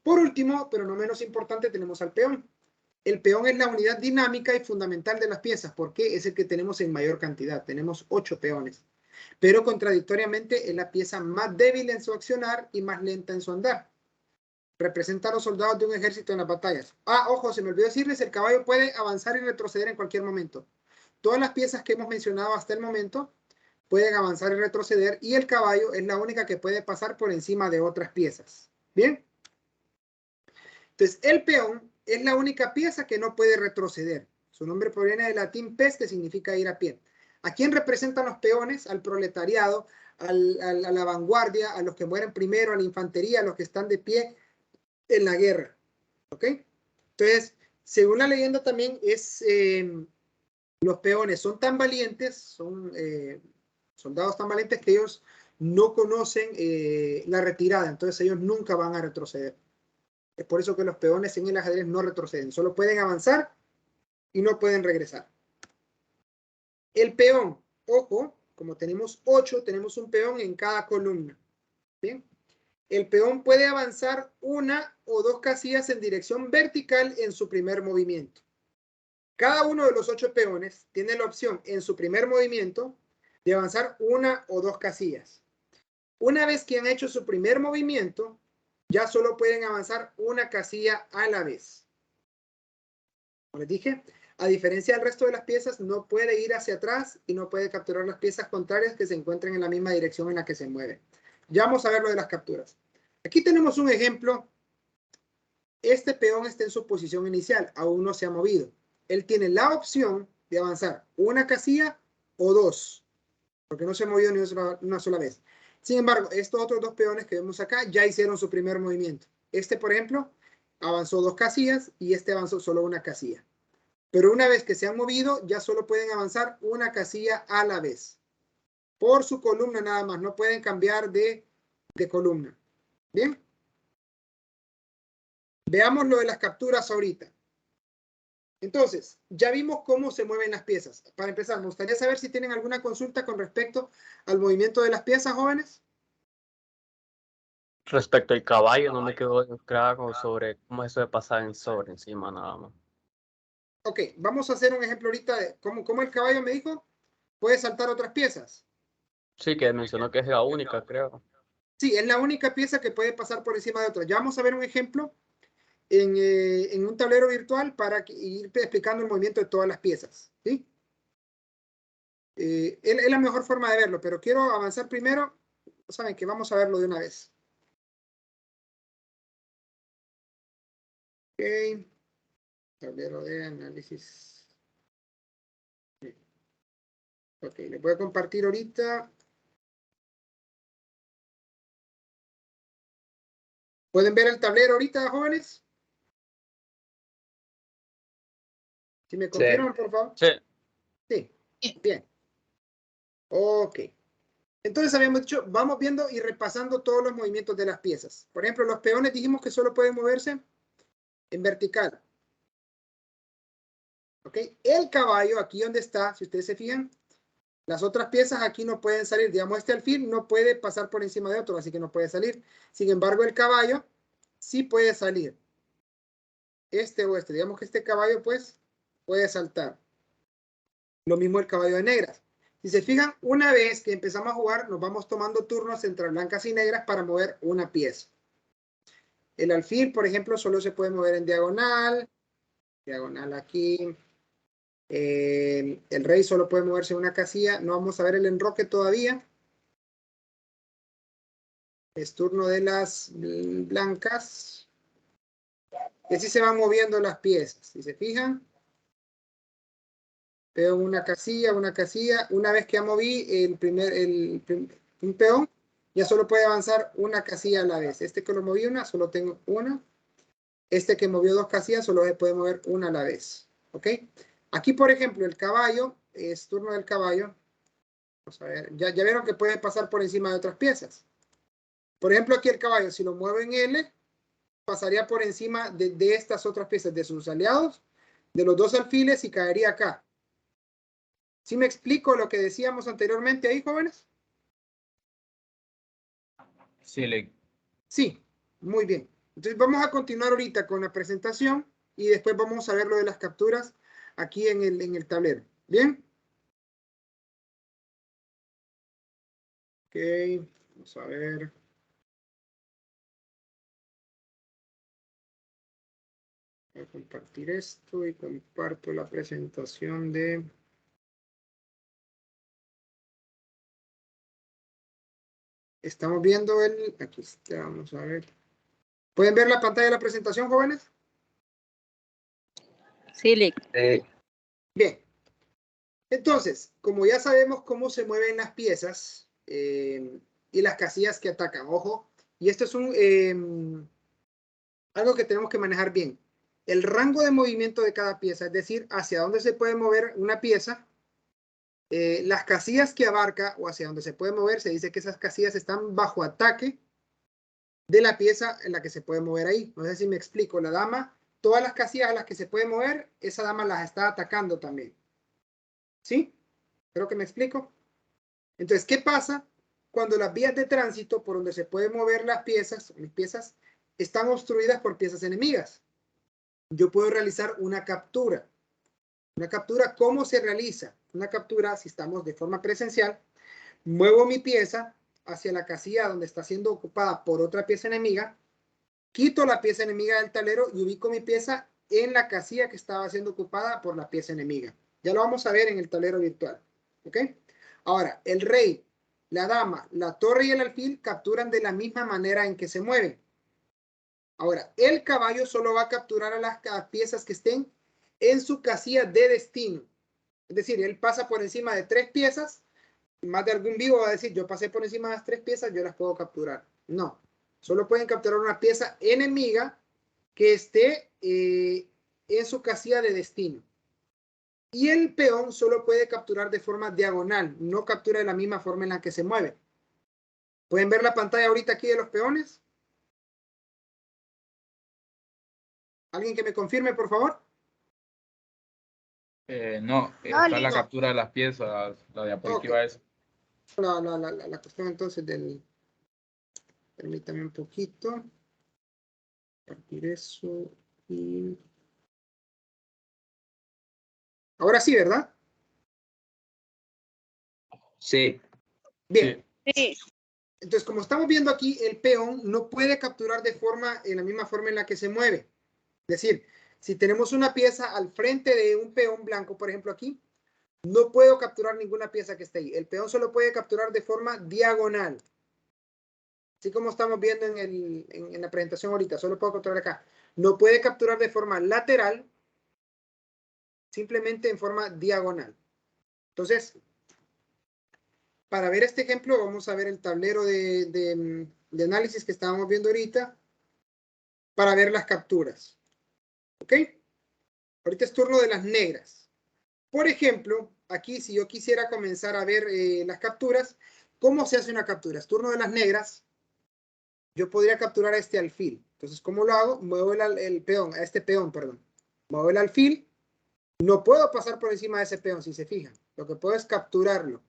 Por último, pero no menos importante, tenemos al peón. El peón es la unidad dinámica y fundamental de las piezas, porque es el que tenemos en mayor cantidad. Tenemos 8 peones. Pero contradictoriamente es la pieza más débil en su accionar y más lenta en su andar. Representa a los soldados de un ejército en las batallas. Ah, ojo, se me olvidó decirles, el caballo puede avanzar y retroceder en cualquier momento. Todas las piezas que hemos mencionado hasta el momento pueden avanzar y retroceder y el caballo es la única que puede pasar por encima de otras piezas. ¿Bien? Entonces, el peón es la única pieza que no puede retroceder. Su nombre proviene del latín pes, que significa ir a pie. ¿A quién representan los peones? Al proletariado, a la vanguardia, a los que mueren primero, a la infantería, a los que están de pie en la guerra. ¿Ok? Entonces, según la leyenda también los peones son tan valientes, son soldados tan valientes que ellos no conocen la retirada, entonces ellos nunca van a retroceder. Es por eso que los peones en el ajedrez no retroceden, solo pueden avanzar y no pueden regresar. El peón, ojo, como tenemos 8, tenemos un peón en cada columna. ¿Bien? El peón puede avanzar 1 o 2 casillas en dirección vertical en su primer movimiento. Cada uno de los 8 peones tiene la opción en su primer movimiento de avanzar 1 o 2 casillas. Una vez que han hecho su primer movimiento, ya solo pueden avanzar 1 casilla a la vez. Como les dije, a diferencia del resto de las piezas, no puede ir hacia atrás y no puede capturar las piezas contrarias que se encuentren en la misma dirección en la que se mueve. Ya vamos a ver lo de las capturas. Aquí tenemos un ejemplo. Este peón está en su posición inicial, aún no se ha movido. Él tiene la opción de avanzar 1 casilla o 2, porque no se ha movido ni una sola vez. Sin embargo, estos otros 2 peones que vemos acá ya hicieron su primer movimiento. Este, por ejemplo, avanzó 2 casillas y este avanzó solo 1 casilla. Pero una vez que se han movido, ya solo pueden avanzar 1 casilla a la vez. Por su columna nada más, no pueden cambiar de columna. ¿Bien? Veamos lo de las capturas ahorita. Entonces, ya vimos cómo se mueven las piezas. Para empezar, me gustaría saber si tienen alguna consulta con respecto al movimiento de las piezas, jóvenes. Respecto al caballo, no me quedó claro sobre cómo es eso de pasar en sobre encima nada más. Ok, vamos a hacer un ejemplo ahorita de cómo el caballo me dijo puede saltar otras piezas. Sí, que mencionó que es la única, creo. Sí, es la única pieza que puede pasar por encima de otra. Ya vamos a ver un ejemplo en un tablero virtual para ir explicando el movimiento de todas las piezas. ¿Sí? Es la mejor forma de verlo, pero quiero avanzar primero. Saben que vamos a verlo de una vez. Ok. Tablero de análisis. Ok, les voy a compartir ahorita. ¿Pueden ver el tablero ahorita, jóvenes? Si me confirman, por favor. Sí. Sí, bien. Ok. Entonces habíamos dicho, vamos viendo y repasando todos los movimientos de las piezas. Por ejemplo, los peones dijimos que solo pueden moverse en vertical. ¿Ok? El caballo, aquí donde está, si ustedes se fijan, las otras piezas aquí no pueden salir. Digamos, este alfil no puede pasar por encima de otro, así que no puede salir. Sin embargo, el caballo sí puede salir. Este o este. Digamos que este caballo, pues, puede saltar. Lo mismo el caballo de negras. Si se fijan, una vez que empezamos a jugar, nos vamos tomando turnos entre blancas y negras para mover una pieza. El alfil, por ejemplo, solo se puede mover en diagonal. Diagonal aquí. El rey solo puede moverse en una casilla. No vamos a ver el enroque todavía. Es turno de las blancas. Y así se van moviendo las piezas. Si se fijan. Veo una casilla, una casilla. Una vez que ya moví un peón, ya solo puede avanzar una casilla a la vez. Este que lo moví una, solo tengo una. Este que movió 2 casillas, solo se puede mover una a la vez. ¿Ok? Aquí, por ejemplo, el caballo, es turno del caballo. Vamos a ver, ya vieron que puede pasar por encima de otras piezas. Por ejemplo, aquí el caballo, si lo muevo en L, pasaría por encima de estas otras piezas, de sus aliados, de los 2 alfiles y caería acá. ¿Sí me explico lo que decíamos anteriormente ahí, jóvenes? Sí, Sí, muy bien. Entonces vamos a continuar ahorita con la presentación y después vamos a ver lo de las capturas aquí en el tablero. ¿Bien? Ok, vamos a ver. Voy a compartir esto y comparto la presentación de... Estamos viendo aquí está, vamos a ver. ¿Pueden ver la pantalla de la presentación, jóvenes? Sí, Lick. Bien. Entonces, como ya sabemos cómo se mueven las piezas y las casillas que atacan, ojo, y esto es algo que tenemos que manejar bien. El rango de movimiento de cada pieza, es decir, hacia dónde se puede mover una pieza, las casillas que abarca o hacia dónde se puede mover, se dice que esas casillas están bajo ataque de la pieza en la que se puede mover ahí. No sé si me explico. La dama, todas las casillas a las que se puede mover, esa dama las está atacando también. ¿Sí? Creo que me explico. Entonces, ¿qué pasa cuando las vías de tránsito por donde se pueden mover las piezas, mis piezas, están obstruidas por piezas enemigas? Yo puedo realizar una captura. Una captura, ¿cómo se realiza? Una captura, si estamos de forma presencial, muevo mi pieza hacia la casilla donde está siendo ocupada por otra pieza enemiga, quito la pieza enemiga del tablero y ubico mi pieza en la casilla que estaba siendo ocupada por la pieza enemiga. Ya lo vamos a ver en el tablero virtual. ¿Ok? Ahora, el rey, la dama, la torre y el alfil capturan de la misma manera en que se mueven. Ahora, el caballo solo va a capturar a las piezas que estén en su casilla de destino. Es decir, él pasa por encima de 3 piezas, más de algún vivo va a decir, yo pasé por encima de las 3 piezas, yo las puedo capturar. No, Solo pueden capturar una pieza enemiga que esté en su casilla de destino. Y el peón solo puede capturar de forma diagonal, no captura de la misma forma en la que se mueve. ¿Pueden ver la pantalla ahorita aquí de los peones? ¿Alguien que me confirme, por favor? No, está la captura de las piezas, la diapositiva esa. La cuestión entonces del... Permítame un poquito. Compartir eso y... Ahora sí, ¿verdad? Sí. Bien. Sí. Entonces, como estamos viendo aquí, el peón no puede capturar en la misma forma en la que se mueve. Es decir, si tenemos una pieza al frente de un peón blanco, por ejemplo aquí, no puedo capturar ninguna pieza que esté ahí. El peón solo puede capturar de forma diagonal. Así como estamos viendo en la presentación ahorita, solo puedo capturar acá. No puede capturar de forma lateral, simplemente en forma diagonal. Entonces, para ver este ejemplo, vamos a ver el tablero de análisis que estábamos viendo ahorita para ver las capturas. ¿Ok? Ahorita es turno de las negras. Por ejemplo, aquí si yo quisiera comenzar a ver las capturas, ¿cómo se hace una captura? Es turno de las negras. Yo podría capturar a este alfil. Entonces, ¿cómo lo hago? Muevo el peón, a este peón, perdón. Muevo el alfil. No puedo pasar por encima de ese peón, si se fijan. Lo que puedo es capturarlo.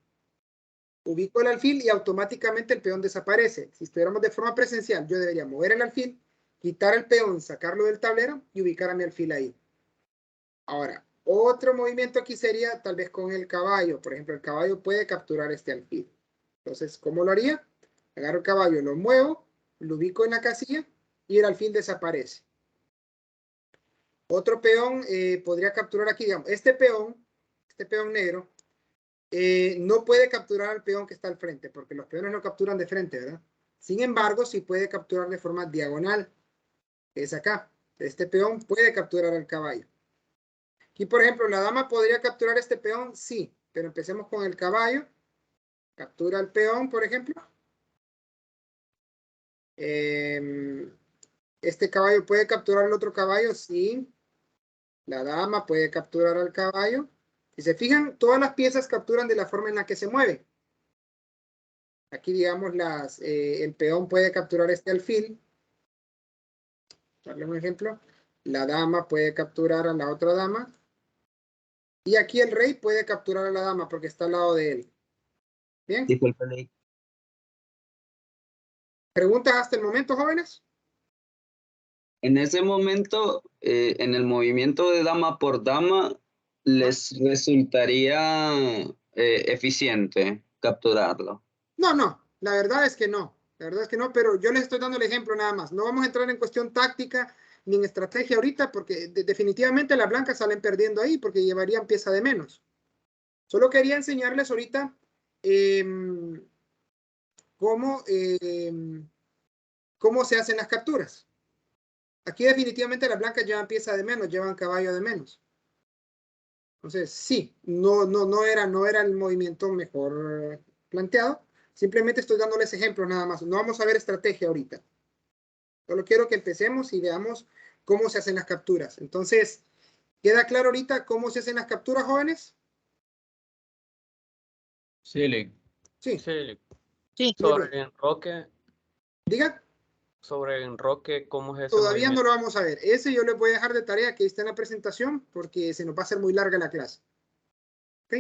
Ubico el alfil y automáticamente el peón desaparece. Si estuviéramos de forma presencial, yo debería mover el alfil, quitar el peón, sacarlo del tablero y ubicar a mi alfil ahí. Ahora, otro movimiento aquí sería tal vez con el caballo. Por ejemplo, el caballo puede capturar este alfil. Entonces, ¿cómo lo haría? Agarro el caballo, lo muevo, lo ubico en la casilla y el alfil desaparece. Otro peón podría capturar aquí, digamos, este peón negro, no puede capturar al peón que está al frente, porque los peones no capturan de frente, ¿verdad? Sin embargo, sí puede capturar de forma diagonal, que es acá. Este peón puede capturar al caballo. Aquí, por ejemplo, la dama podría capturar este peón, sí, pero empecemos con el caballo. Captura al peón, por ejemplo. Este caballo puede capturar al otro caballo, sí. La dama puede capturar al caballo. Si se fijan, todas las piezas capturan de la forma en la que se mueve. Aquí, digamos, el peón puede capturar este alfil. Darle un ejemplo. La dama puede capturar a la otra dama. Y aquí el rey puede capturar a la dama porque está al lado de él. Bien. Disculpe. ¿Preguntas hasta el momento, jóvenes? En ese momento, en el movimiento de dama por dama, ¿les resultaría eficiente capturarlo? No, la verdad es que no. La verdad es que no, pero yo les estoy dando el ejemplo nada más. No vamos a entrar en cuestión táctica ni en estrategia ahorita porque definitivamente las blancas salen perdiendo ahí porque llevarían pieza de menos. Solo quería enseñarles ahorita cómo se hacen las capturas. Aquí definitivamente las blancas llevan pieza de menos, llevan caballo de menos. Entonces, sí, no era el movimiento mejor planteado. Simplemente estoy dándoles ejemplos nada más. No vamos a ver estrategia ahorita. Solo quiero que empecemos y veamos cómo se hacen las capturas. Entonces, ¿queda claro ahorita cómo se hacen las capturas, jóvenes? Sí, Lick. Sí. Sí. Sobre el enroque. Diga. Sobre el enroque, ¿cómo es ese Todavía movimiento? no lo vamos a ver. Ese yo les voy a dejar de tarea que está en la presentación porque se nos va a hacer muy larga la clase. ¿Ok?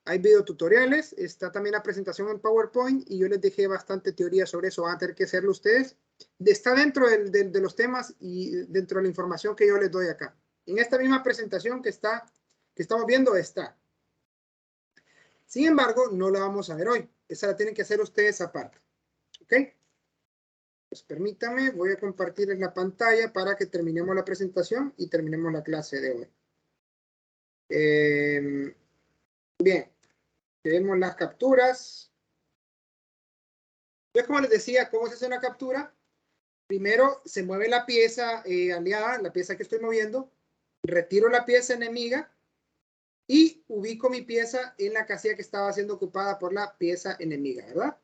Hay videotutoriales, está también la presentación en PowerPoint y yo les dejé bastante teoría sobre eso, van a tener que hacerlo ustedes. Está dentro de los temas y dentro de la información que yo les doy acá. En esta misma presentación que estamos viendo está. Sin embargo, no la vamos a ver hoy. Esa la tienen que hacer ustedes aparte. ¿Ok? Pues permítame, voy a compartirles la pantalla para que terminemos la presentación y terminemos la clase de hoy. Bien. Tenemos las capturas. Entonces, como les decía, ¿cómo se hace una captura? Primero se mueve la pieza aliada, la pieza que estoy moviendo, retiro la pieza enemiga y ubico mi pieza en la casilla que estaba siendo ocupada por la pieza enemiga, ¿verdad?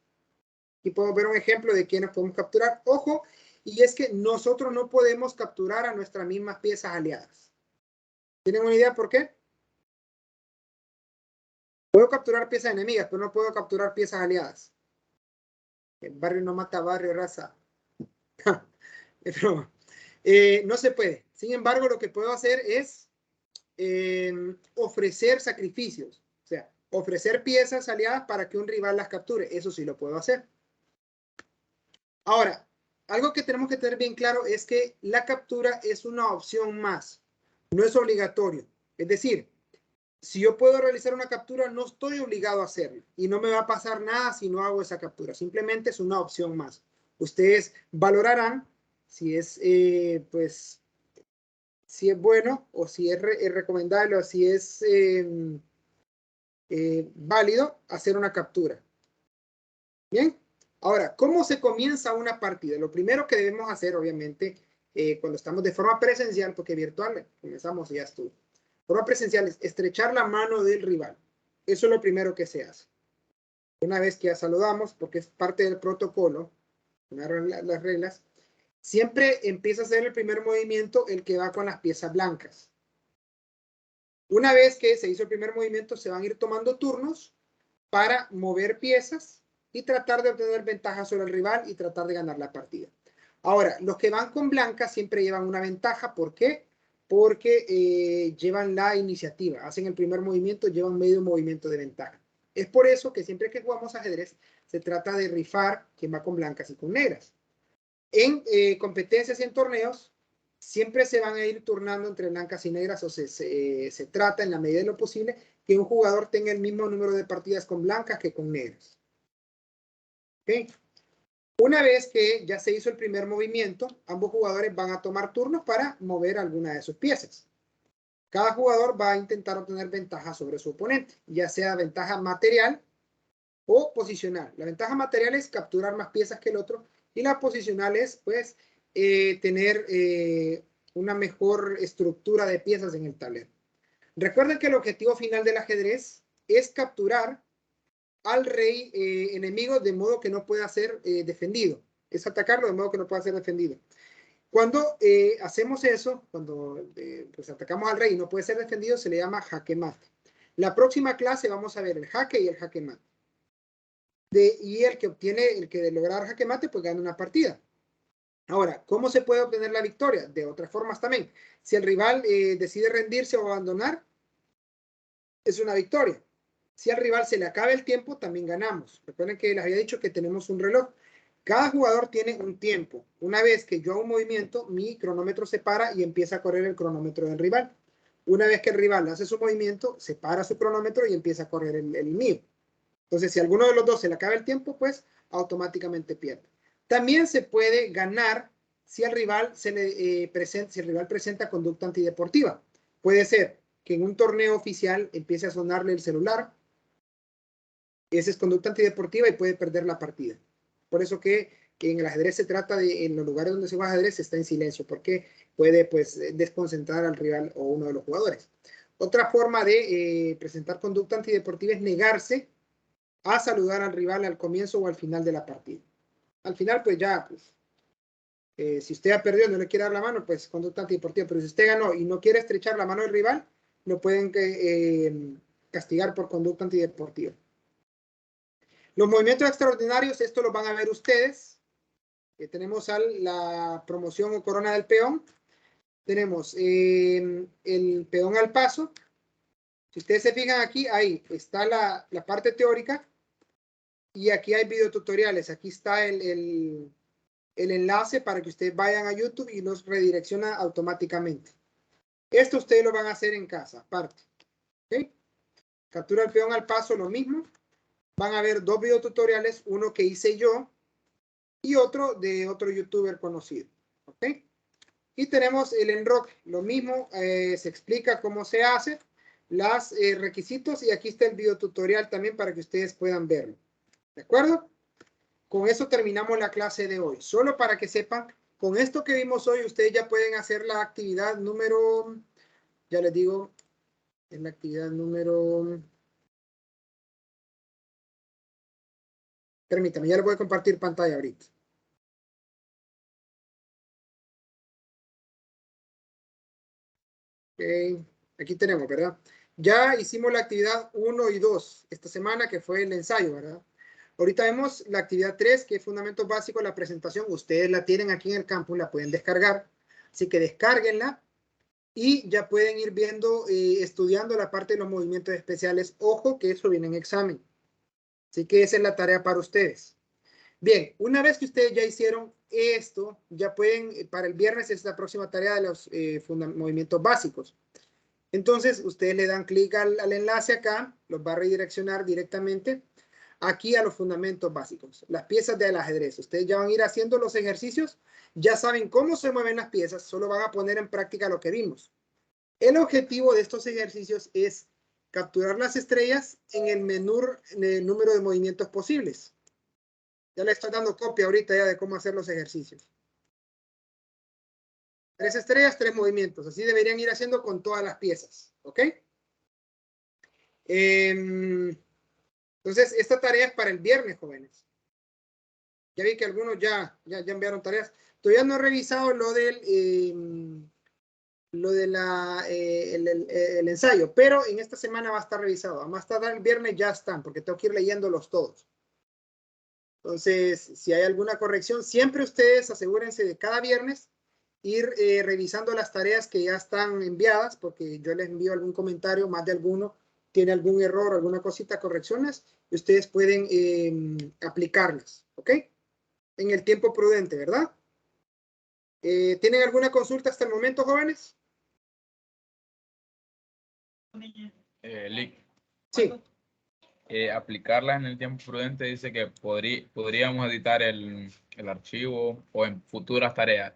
Y podemos ver un ejemplo de quiénes podemos capturar. Ojo, y es que nosotros no podemos capturar a nuestras mismas piezas aliadas. ¿Tienen una idea por qué? Puedo capturar piezas enemigas, pero no puedo capturar piezas aliadas. El barrio no mata barrio, raza. Es broma. No se puede. Sin embargo, lo que puedo hacer es ofrecer sacrificios. O sea, ofrecer piezas aliadas para que un rival las capture. Eso sí lo puedo hacer. Ahora, algo que tenemos que tener bien claro es que la captura es una opción más. No es obligatorio. Es decir, si yo puedo realizar una captura, no estoy obligado a hacerlo. Y no me va a pasar nada si no hago esa captura. Simplemente es una opción más. Ustedes valorarán si es, pues, si es bueno o si es recomendable o si es válido hacer una captura. Bien. Ahora, ¿cómo se comienza una partida? Lo primero que debemos hacer, obviamente, cuando estamos de forma presencial, porque virtual comenzamos y ya estuvo. Forma presencial es estrechar la mano del rival. Eso es lo primero que se hace. Una vez que ya saludamos, porque es parte del protocolo, las reglas, siempre empieza a ser el primer movimiento el que va con las piezas blancas. Una vez que se hizo el primer movimiento, se van a ir tomando turnos para mover piezas y tratar de obtener ventaja sobre el rival y tratar de ganar la partida. Ahora, los que van con blanca siempre llevan una ventaja. ¿Por qué? Porque llevan la iniciativa. Hacen el primer movimiento, llevan medio movimiento de ventaja. Es por eso que siempre que jugamos ajedrez, se trata de rifar quién va con blancas y con negras. En competencias y en torneos, siempre se van a ir turnando entre blancas y negras, o se trata en la medida de lo posible que un jugador tenga el mismo número de partidas con blancas que con negras. ¿Okay? Una vez que ya se hizo el primer movimiento, ambos jugadores van a tomar turnos para mover alguna de sus piezas. Cada jugador va a intentar obtener ventaja sobre su oponente, ya sea ventaja material o posicional. La ventaja material es capturar más piezas que el otro y la posicional es, pues, tener una mejor estructura de piezas en el tablero. Recuerden que el objetivo final del ajedrez es capturar al rey enemigo de modo que no pueda ser defendido. Es atacarlo de modo que no pueda ser defendido. Cuando hacemos eso, cuando pues atacamos al rey y no puede ser defendido, se le llama jaque mate. La próxima clase vamos a ver el jaque y el jaque mate. Y el que obtiene, el que de lograr jaque mate, pues gana una partida. Ahora, ¿cómo se puede obtener la victoria? De otras formas también. Si el rival decide rendirse o abandonar, es una victoria. Si al rival se le acaba el tiempo, también ganamos. Recuerden que les había dicho que tenemos un reloj. Cada jugador tiene un tiempo. Una vez que yo hago un movimiento, mi cronómetro se para y empieza a correr el cronómetro del rival. Una vez que el rival hace su movimiento, se para su cronómetro y empieza a correr el mío. Entonces, si a alguno de los dos se le acaba el tiempo, pues automáticamente pierde. También se puede ganar si al rival si el rival presenta conducta antideportiva. Puede ser que en un torneo oficial empiece a sonarle el celular. Esa es conducta antideportiva y puede perder la partida. Por eso que en el ajedrez se trata de, en los lugares donde se juega ajedrez, se está en silencio, porque puede, pues, desconcentrar al rival o uno de los jugadores. Otra forma de presentar conducta antideportiva es negarse a saludar al rival al comienzo o al final de la partida. Al final, pues ya, pues, si usted ha perdido y no le quiere dar la mano, pues conducta antideportiva. Pero si usted ganó y no quiere estrechar la mano del rival, lo pueden castigar por conducta antideportiva. Los movimientos extraordinarios, esto lo van a ver ustedes. Tenemos la promoción o corona del peón. Tenemos el peón al paso. Si ustedes se fijan aquí, ahí está la parte teórica. Y aquí hay videotutoriales. Aquí está el enlace para que ustedes vayan a YouTube y los redirecciona automáticamente. Esto ustedes lo van a hacer en casa, aparte. ¿Okay? Captura el peón al paso, lo mismo. Van a ver dos videotutoriales, uno que hice yo y otro de otro youtuber conocido. ¿Ok? Y tenemos el enroque, lo mismo, se explica cómo se hace, los requisitos y aquí está el videotutorial también para que ustedes puedan verlo. ¿De acuerdo? Con eso terminamos la clase de hoy. Solo para que sepan, con esto que vimos hoy, ustedes ya pueden hacer la actividad número, ya les digo, es la actividad número Permítame, ya le voy a compartir pantalla ahorita. Ok, aquí tenemos, ¿verdad? Ya hicimos la actividad 1 y 2 esta semana, que fue el ensayo, ¿verdad? Ahorita vemos la actividad 3, que es fundamentos básicos de la presentación. Ustedes la tienen aquí en el campus, la pueden descargar. Así que descárguenla y ya pueden ir viendo, estudiando la parte de los movimientos especiales. Ojo que eso viene en examen. Así que esa es la tarea para ustedes. Bien, una vez que ustedes ya hicieron esto, ya pueden, para el viernes es la próxima tarea de los movimientos básicos. Entonces, ustedes le dan clic al enlace acá, los va a redireccionar directamente aquí a los fundamentos básicos, las piezas del ajedrez. Ustedes ya van a ir haciendo los ejercicios, ya saben cómo se mueven las piezas, solo van a poner en práctica lo que vimos. El objetivo de estos ejercicios es capturar las estrellas en el menor número de movimientos posibles. Ya le estoy dando copia ahorita ya de cómo hacer los ejercicios. 3 estrellas, 3 movimientos. Así deberían ir haciendo con todas las piezas. ¿Ok? Entonces, esta tarea es para el viernes, jóvenes. Ya vi que algunos ya enviaron tareas. Todavía no he revisado lo del el ensayo, pero en esta semana va a estar revisado. A más tardar el viernes ya están, porque tengo que ir leyéndolos todos. Entonces, si hay alguna corrección, siempre ustedes asegúrense de cada viernes ir revisando las tareas que ya están enviadas, porque yo les envío algún comentario, más de alguno tiene algún error, alguna cosita, correcciones, y ustedes pueden aplicarlas, ¿ok? En el tiempo prudente, ¿verdad? ¿Tienen alguna consulta hasta el momento, jóvenes? Lick, Sí. aplicarlas en el tiempo prudente dice que podríamos editar el archivo o en futuras tareas.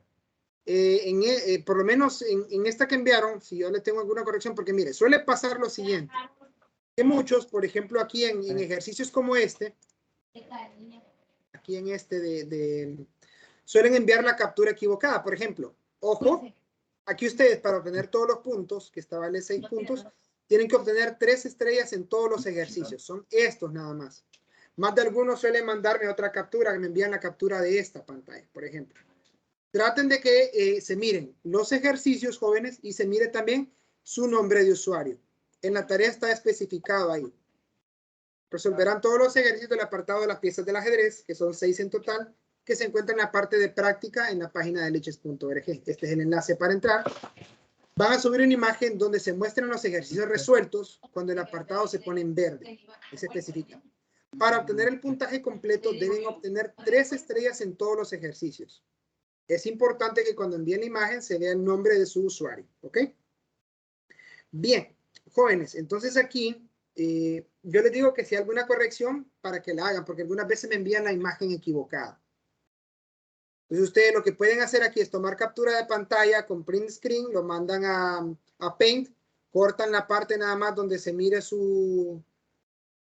Por lo menos en esta que enviaron, si yo le tengo alguna corrección, porque mire, suele pasar lo siguiente, que muchos, por ejemplo, aquí en ejercicios como este, aquí en este suelen enviar la captura equivocada, por ejemplo, ojo, aquí ustedes para obtener todos los puntos, que esta vale 6 puntos, tienen que obtener 3 estrellas en todos los ejercicios, son estos nada más. Más de algunos suelen mandarme otra captura, que me envían la captura de esta pantalla, por ejemplo. Traten de que se miren los ejercicios, jóvenes, y se mire también su nombre de usuario. En la tarea está especificado ahí. Resolverán todos los ejercicios del apartado de las piezas del ajedrez, que son 6 en total, que se encuentran en la parte de práctica en la página de liches.org. Este es el enlace para entrar. Van a subir una imagen donde se muestran los ejercicios resueltos cuando el apartado se pone en verde. Se especifica. Para obtener el puntaje completo deben obtener 3 estrellas en todos los ejercicios. Es importante que cuando envíen la imagen se vea el nombre de su usuario, ¿ok? Bien, jóvenes, entonces aquí yo les digo que si hay alguna corrección para que la hagan, porque algunas veces me envían la imagen equivocada. Entonces ustedes lo que pueden hacer aquí es tomar captura de pantalla con print screen, lo mandan a Paint, cortan la parte nada más donde se mire su...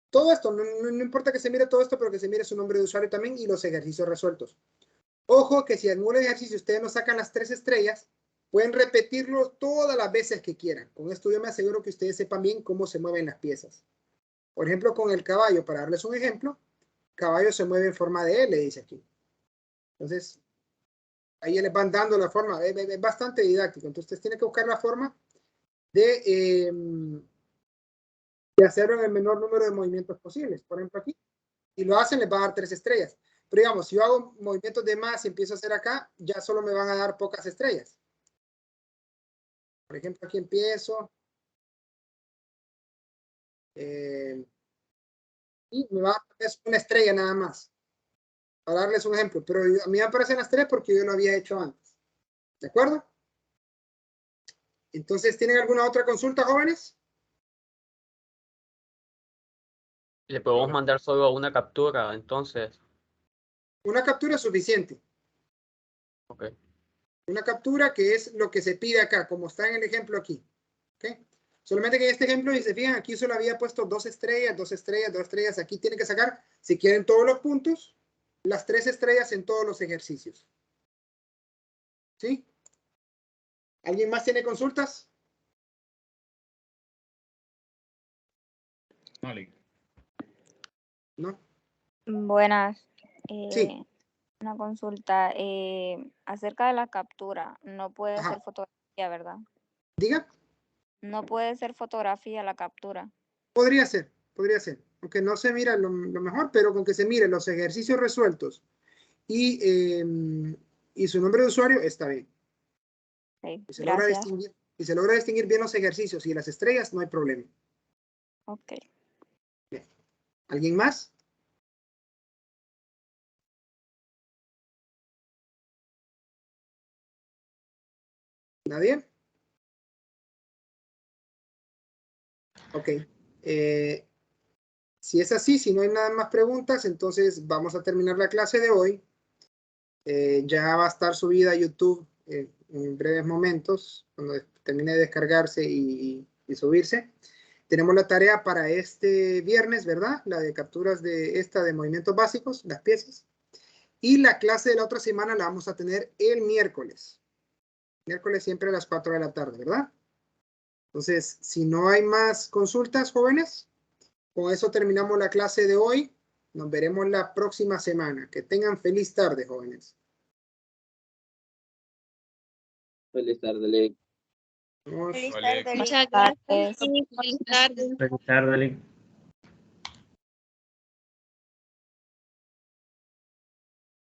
Todo esto, no importa que se mire todo esto, pero que se mire su nombre de usuario también y los ejercicios resueltos. Ojo que si en un ejercicio ustedes no sacan las 3 estrellas, pueden repetirlo todas las veces que quieran. Con esto yo me aseguro que ustedes sepan bien cómo se mueven las piezas. Por ejemplo, con el caballo, para darles un ejemplo, caballo se mueve en forma de L, dice aquí. Entonces, ahí les van dando la forma. Es bastante didáctico. Entonces, ustedes tienen que buscar la forma de hacerlo en el menor número de movimientos posibles. Por ejemplo, aquí. Si lo hacen, les va a dar 3 estrellas. Pero digamos, si yo hago movimientos de más y empiezo a hacer acá, ya solo me van a dar pocas estrellas. Por ejemplo, aquí empiezo. Y me va a dar una estrella nada más. Para darles un ejemplo. Pero a mí me aparecen las 3 porque yo lo había hecho antes. ¿De acuerdo? Entonces, ¿tienen alguna otra consulta, jóvenes? Le podemos mandar solo una captura, entonces. Una captura es suficiente. Ok. Una captura que es lo que se pide acá, como está en el ejemplo aquí. ¿Ok? Solamente que en este ejemplo, si se fijan, aquí solo había puesto 2 estrellas, 2 estrellas, 2 estrellas. Aquí tienen que sacar, si quieren todos los puntos, las 3 estrellas en todos los ejercicios. ¿Sí? ¿Alguien más tiene consultas? No, Lick. No. Buenas. Sí. Una consulta acerca de la captura. No puede Ajá. ser fotografía, ¿verdad? Diga. No puede ser fotografía la captura. Podría ser. Aunque no se mira lo mejor, pero con que se mire los ejercicios resueltos y su nombre de usuario, está bien. Okay, Si se logra gracias. distinguir bien los ejercicios y las estrellas, no hay problema. Ok. Bien. ¿Alguien más? ¿Nadie? Ok. Si es así, si no hay nada más preguntas, entonces vamos a terminar la clase de hoy. Ya va a estar subida a YouTube en breves momentos, cuando termine de descargarse y subirse. Tenemos la tarea para este viernes, ¿verdad? La de capturas de movimientos básicos, las piezas. Y la clase de la otra semana la vamos a tener el miércoles. Miércoles siempre a las 4 de la tarde, ¿verdad? Entonces, si no hay más consultas, jóvenes, con eso terminamos la clase de hoy. Nos veremos la próxima semana. Que tengan feliz tarde, jóvenes. Feliz tarde, Lee. Vamos. Feliz Vale. tarde, Lee. Muchas gracias. Feliz tarde. Feliz tarde, Lee.